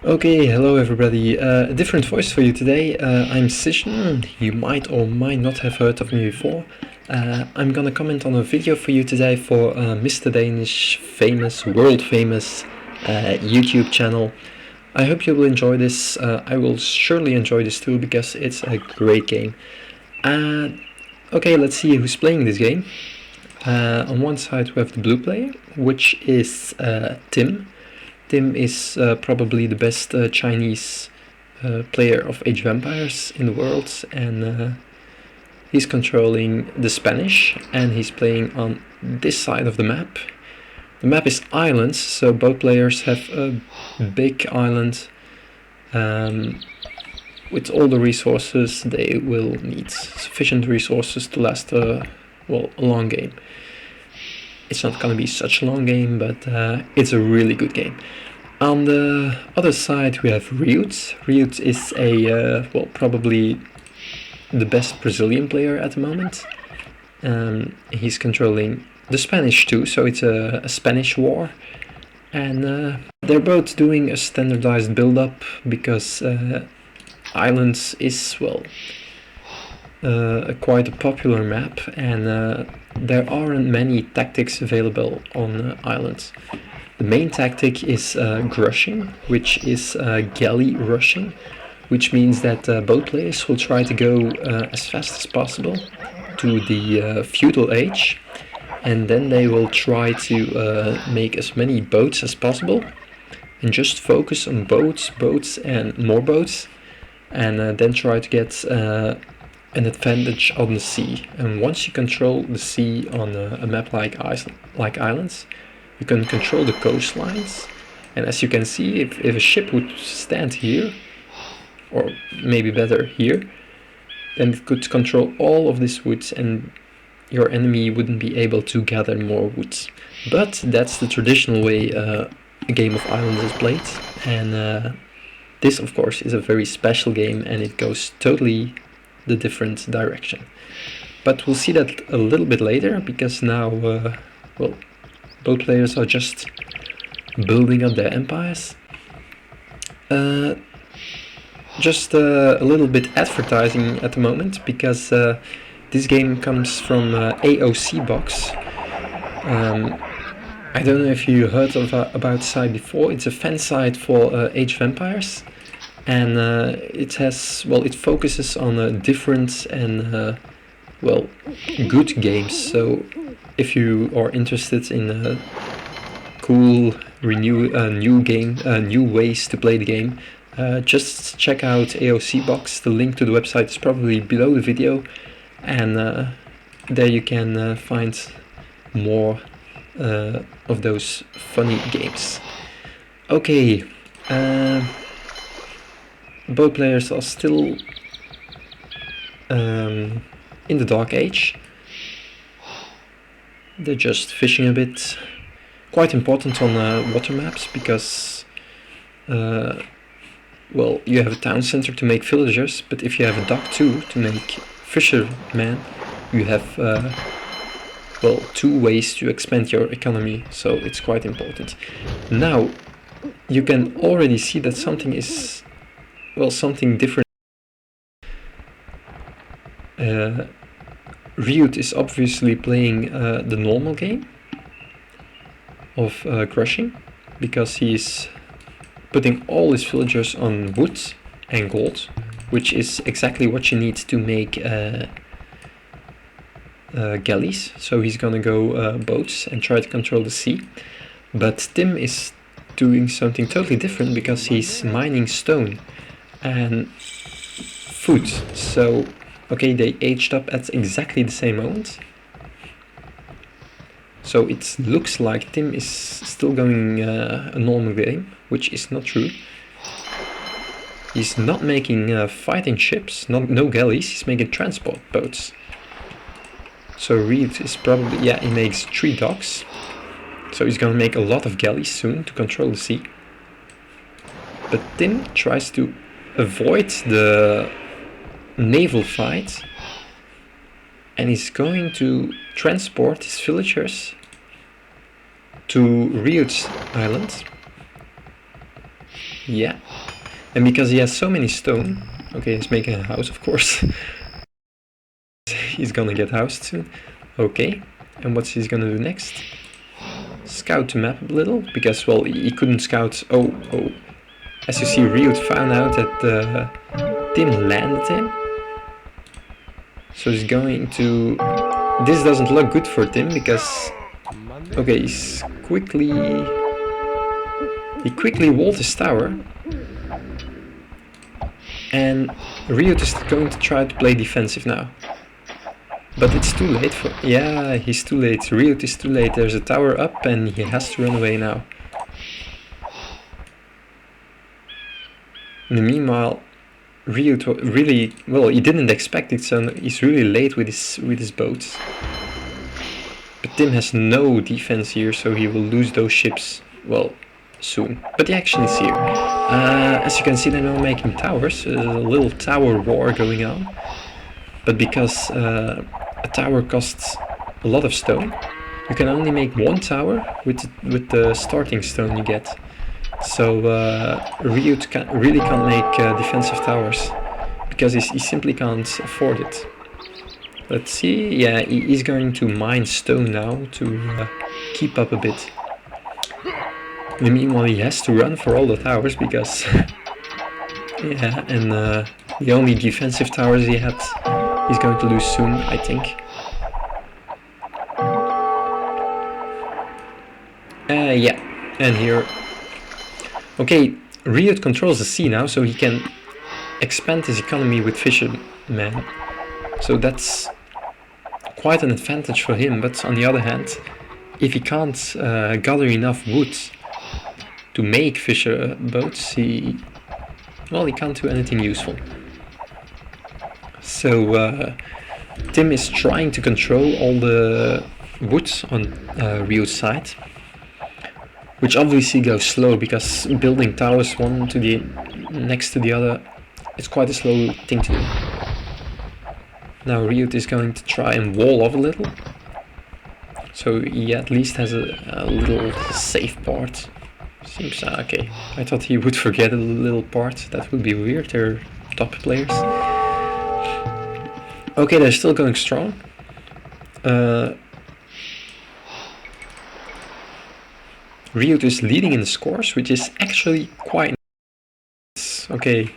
Okay, hello everybody. A different voice for you today. I'm Cysion. You might or might not have heard of me before. I'm gonna comment on a video for you today for Mr. Danish famous, world famous YouTube channel. I hope you will enjoy this. I will surely enjoy this too because it's a great game. Okay, let's see who's playing this game. On one side we have the blue player, which is Tim. Tim is probably the best Chinese player of Age of Empires in the world, and he's controlling the Spanish, and he's playing on this side of the map. The map is islands, so both players have a big island with all the resources they will need. Sufficient resources to last a long game. It's not going to be such a long game, but it's a really good game. On the other side we have Riot. Riot is probably the best Brazilian player at the moment. He's controlling the Spanish too, so it's a Spanish war. And they're both doing a standardized build-up because Islands is, quite a popular map, and there aren't many tactics available on islands. The main tactic is grushing, which is galley rushing, which means that both players will try to go as fast as possible to the feudal age, and then they will try to make as many boats as possible and just focus on boats and more boats, and then try to get an advantage on the sea. And once you control the sea on a map like islands, you can control the coastlines. And as you can see, if a ship would stand here, or maybe better here, then it could control all of this woods, and your enemy wouldn't be able to gather more woods. But that's the traditional way a game of islands is played, and this of course is a very special game, and it goes totally the different direction. But we'll see that a little bit later, because now both players are just building up their empires. Just a little bit advertising at the moment, because this game comes from Aocbox. I don't know if you heard about the site before. It's a fan site for Age of Empires, and it focuses on different and good games. So if you are interested in cool new ways to play the game, just check out Aocbox. The link to the website is probably below the video, and there you can find more of those funny games. Okay, both players are still in the Dark Age. They're just fishing a bit. Quite important on water maps, because you have a town center to make villagers, but if you have a dock too to make fishermen, you have two ways to expand your economy, so it's quite important. Now you can already see that something is something different. Riot is obviously playing the normal game of crushing, because he's putting all his villagers on wood and gold, which is exactly what you need to make galleys. So he's gonna go boats and try to control the sea. But Tim is doing something totally different, because he's mining stone and food. So okay, they aged up at exactly the same moment. So it looks like Tim is still going a normal game, which is not true. He's not making fighting ships, no galleys, he's making transport boats. So Reed is probably, he makes 3 docks. So he's gonna make a lot of galleys soon to control the sea. But Tim tries to avoid the naval fight, and he's going to transport his villagers to Riot's island. Yeah. And because he has so many stone... Okay, he's making a house, of course. He's gonna get housed soon. Okay. And what's he's gonna do next? Scout the map a little, because, well, he couldn't scout... Oh. As you see, Ryut found out that Tim landed him. So he's going to... This doesn't look good for Tim, because... Okay, he quickly walled his tower. And Ryut is going to try to play defensive now. But it's too late for... Yeah, he's too late. Ryut is too late. There's a tower up and he has to run away now. In the meanwhile, Ryut really... Well, he didn't expect it, so he's really late with his boats. But Tim has no defense here, so he will lose those ships, well, soon. But the action is here. As you can see, they're now making towers. There's a little tower war going on. But because a tower costs a lot of stone, you can only make one tower with the starting stone you get. So Ryut really can't make defensive towers, because he simply can't afford it. Let's see, yeah, he's going to mine stone now to keep up a bit. In the meanwhile, he has to run for all the towers, because... yeah, and the only defensive towers he had, he's going to lose soon, I think. Yeah, and here... Okay, Ryut controls the sea now, so he can expand his economy with fishermen. So that's quite an advantage for him, but on the other hand, if he can't gather enough wood to make fisher boats, he can't do anything useful. So Tim is trying to control all the wood on Ryut's side, which obviously goes slow, because building towers one to the next to the other is quite a slow thing to do. Now Ryut is going to try and wall off a little, so he at least has a little safe part. Seems okay. I thought he would forget a little part. That would be weird. They're top players. Okay, they're still going strong. Ryut is leading in the scores, which is actually quite nice. Okay.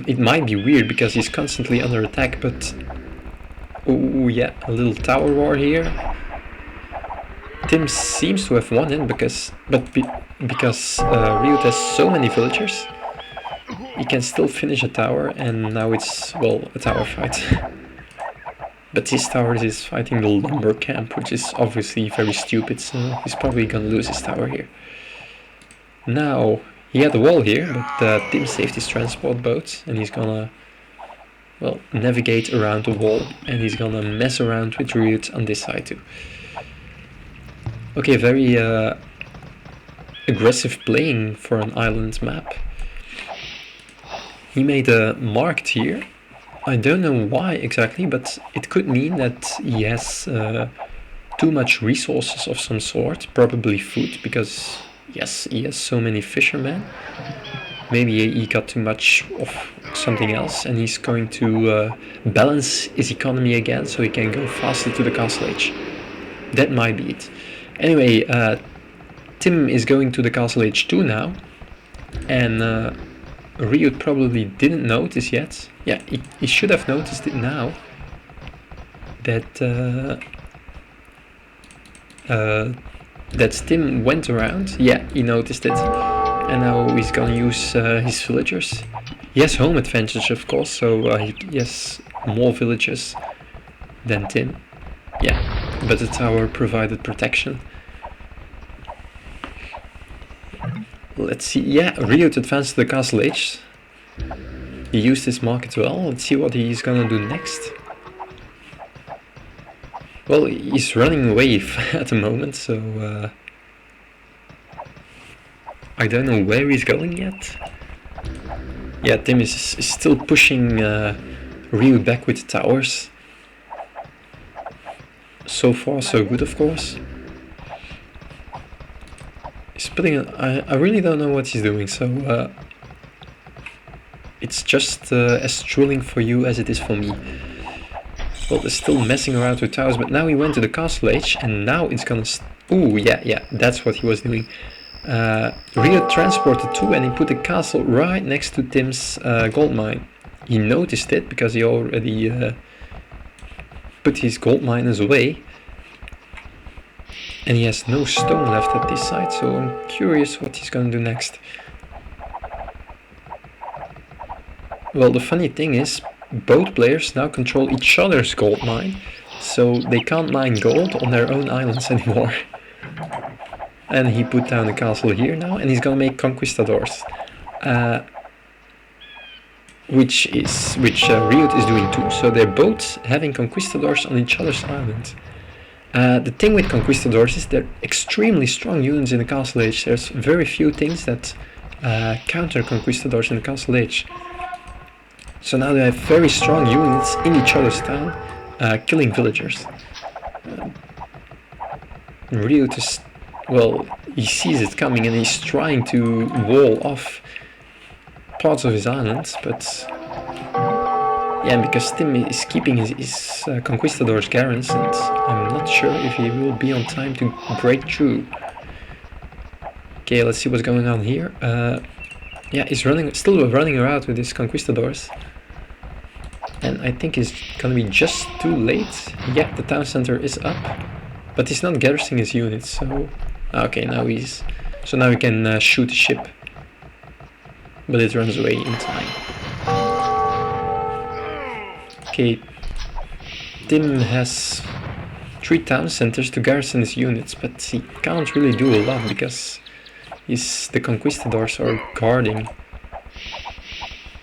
It might be weird because he's constantly under attack, but... Oh yeah, a little tower war here. Tim seems to have won it because Ryut has so many villagers, he can still finish a tower, and now it's, well, a tower fight. But his tower is fighting the lumber camp, which is obviously very stupid, so he's probably gonna lose his tower here. Now, he had a wall here, but Tim saved his transport boat, and he's gonna, well, navigate around the wall, and he's gonna mess around with Ryut on this side too. Okay, very aggressive playing for an island map. He made a market here. I don't know why exactly, but it could mean that he has too much resources of some sort, probably food, because yes, he has so many fishermen. Maybe he got too much of something else, and he's going to balance his economy again so he can go faster to the castle age. That might be it. Anyway, Tim is going to the castle age 2 now, and Ryut probably didn't notice yet. Yeah, he should have noticed it now, that that Tim went around. Yeah, he noticed it, and now he's gonna use his villagers. He has home advantage, of course, so he has more villagers than Tim. Yeah, but the tower provided protection. Let's see, yeah, Ryut advanced to the castle age. He used his market well. Let's see what he's gonna do next. Well, he's running away at the moment, so I don't know where he's going yet. Yeah, Tim is still pushing Ryut back with the towers. So far so good, of course. He's putting it, I really don't know what he's doing, so it's just as thrilling for you as it is for me. Well, they're still messing around with towers, but now he went to the castle age, and now it's gonna... Ooh, yeah, that's what he was doing. Rio transported too, and he put the castle right next to Tim's gold mine. He noticed it because he already put his gold miners away. And he has no stone left at this side, so I'm curious what he's gonna do next. Well, the funny thing is, both players now control each other's gold mine, so they can't mine gold on their own islands anymore. And he put down the castle here now, and he's gonna make conquistadors, which Riot is doing too. So they're both having conquistadors on each other's islands. The thing with conquistadors is they're extremely strong units in the castle age. There's very few things that counter conquistadors in the castle age. So now they have very strong units in each other's town, killing villagers. Rio just, well, he sees it coming and he's trying to wall off parts of his island, but yeah, because Tim is keeping his conquistadors garrisoned, I'm not sure if he will be on time to break through. Okay, let's see what's going on here. Yeah, he's still running around with his conquistadors. And I think it's gonna be just too late. Yeah, the town center is up, but he's not garrisoning his units, so... Okay, now he's... So now we can shoot the ship. But it runs away in time. Okay, Tim has 3 town centers to garrison his units, but he can't really do a lot because the conquistadors are guarding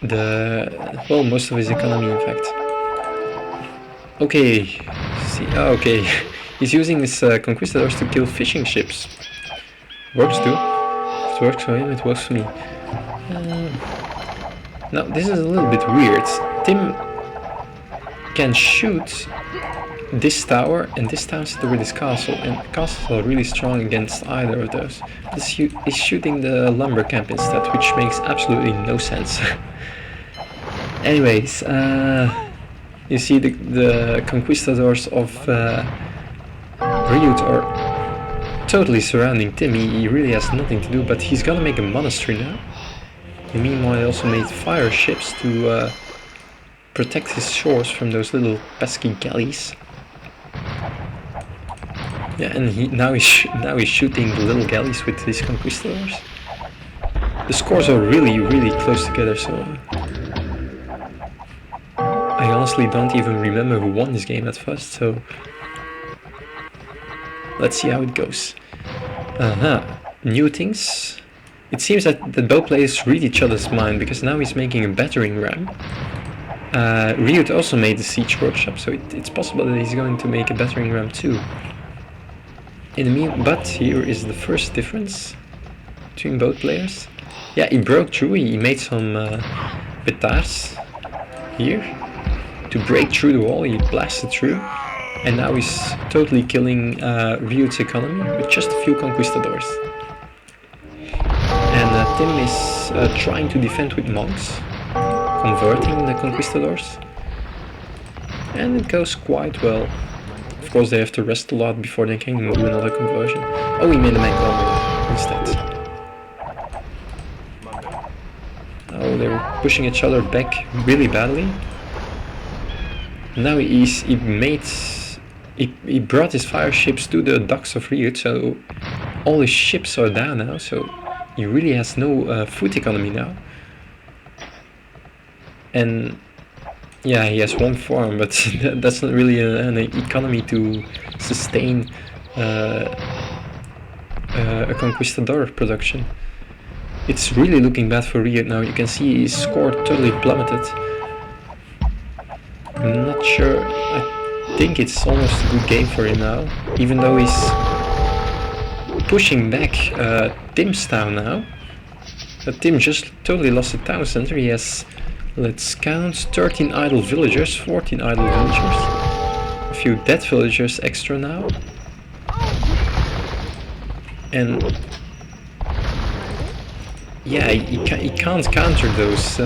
well, most of his economy, in fact. Okay, see, okay, he's using his conquistadors to kill fishing ships. Works too. If it works for him, it works for me. Now, this is a little bit weird. Tim can shoot this tower and this town center with his castle, and castles are really strong against either of those. He's shooting the lumber camp instead, which makes absolutely no sense. Anyways, you see the conquistadors of Ryut are totally surrounding Tim. He really has nothing to do, but he's gonna make a monastery now. And meanwhile, he also made fire ships to protect his shores from those little pesky galleys. Yeah, and now he's shooting the little galleys with his conquistadors. The scores are really, really close together, so I honestly don't even remember who won this game at first, so let's see how it goes. New things. It seems that both players read each other's mind, because now he's making a battering ram. Ryut also made the siege workshop, so it's possible that he's going to make a battering ram too. But here is the first difference between both players. Yeah, he broke through, he made some petards here to break through the wall. He blasted through, and now he's totally killing Ryut's economy with just a few conquistadors. And Tim is trying to defend with monks, converting the conquistadors, and it goes quite well. Of course, they have to rest a lot before they can do another conversion. Oh, he made a Montgomery instead. Oh, they were pushing each other back really badly. Now he brought his fire ships to the docks of Ryut, so all his ships are down now, so he really has no food economy now. And yeah, he has one farm, but that's not really an economy to sustain a conquistador production. It's really looking bad for Ryut now. You can see his score totally plummeted. I'm not sure. I think it's almost a good game for him now, even though he's pushing back Tim's town now. Tim just totally lost the town center. He has, let's count, 13 idle villagers, 14 idle villagers, a few dead villagers extra now, and Yeah, he can't counter those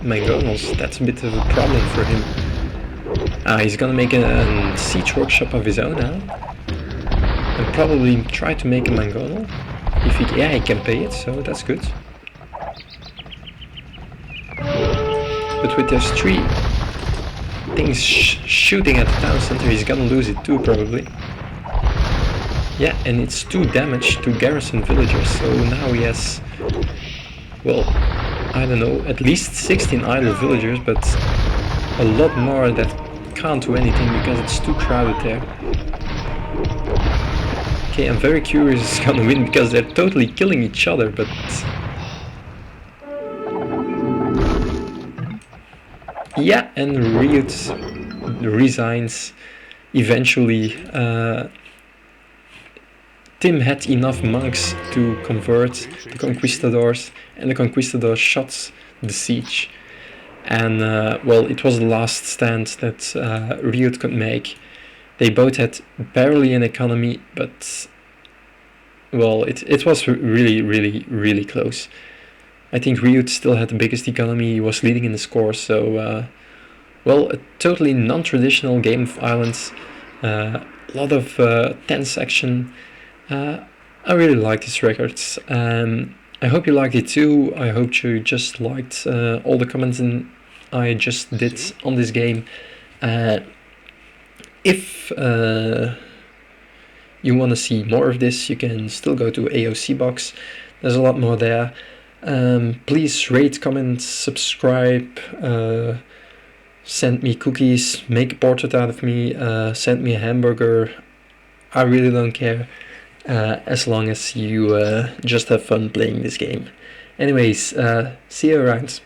mangonels. That's a bit of a problem for him. He's gonna make a siege workshop of his own now, and probably try to make a mangonel. If he, yeah, he can pay it, so that's good. But with those 3 things shooting at the town center, he's gonna lose it too, probably. Yeah, and it's 2 damage to garrison villagers, so now he has, well, I don't know, at least 16 idle villagers, but a lot more that can't do anything because it's too crowded there. Okay, I'm very curious who's gonna win because they're totally killing each other, but... Yeah, and Riot resigns eventually. Tim had enough monks to convert the conquistadors, and the conquistadors shot the siege. And well, it was the last stand that Riot could make. They both had barely an economy, but well, it was really close. I think Riot still had the biggest economy, he was leading in the score, so well, a totally non-traditional game of islands, a lot of tense action. I really like these records. I hope you liked it too. I hope you just liked all the comments I just did on this game. If you want to see more of this, you can still go to Aocbox. There's a lot more there. Please rate, comment, subscribe, send me cookies, make a portrait out of me, send me a hamburger. I really don't care, as long as you just have fun playing this game. Anyways, see you around.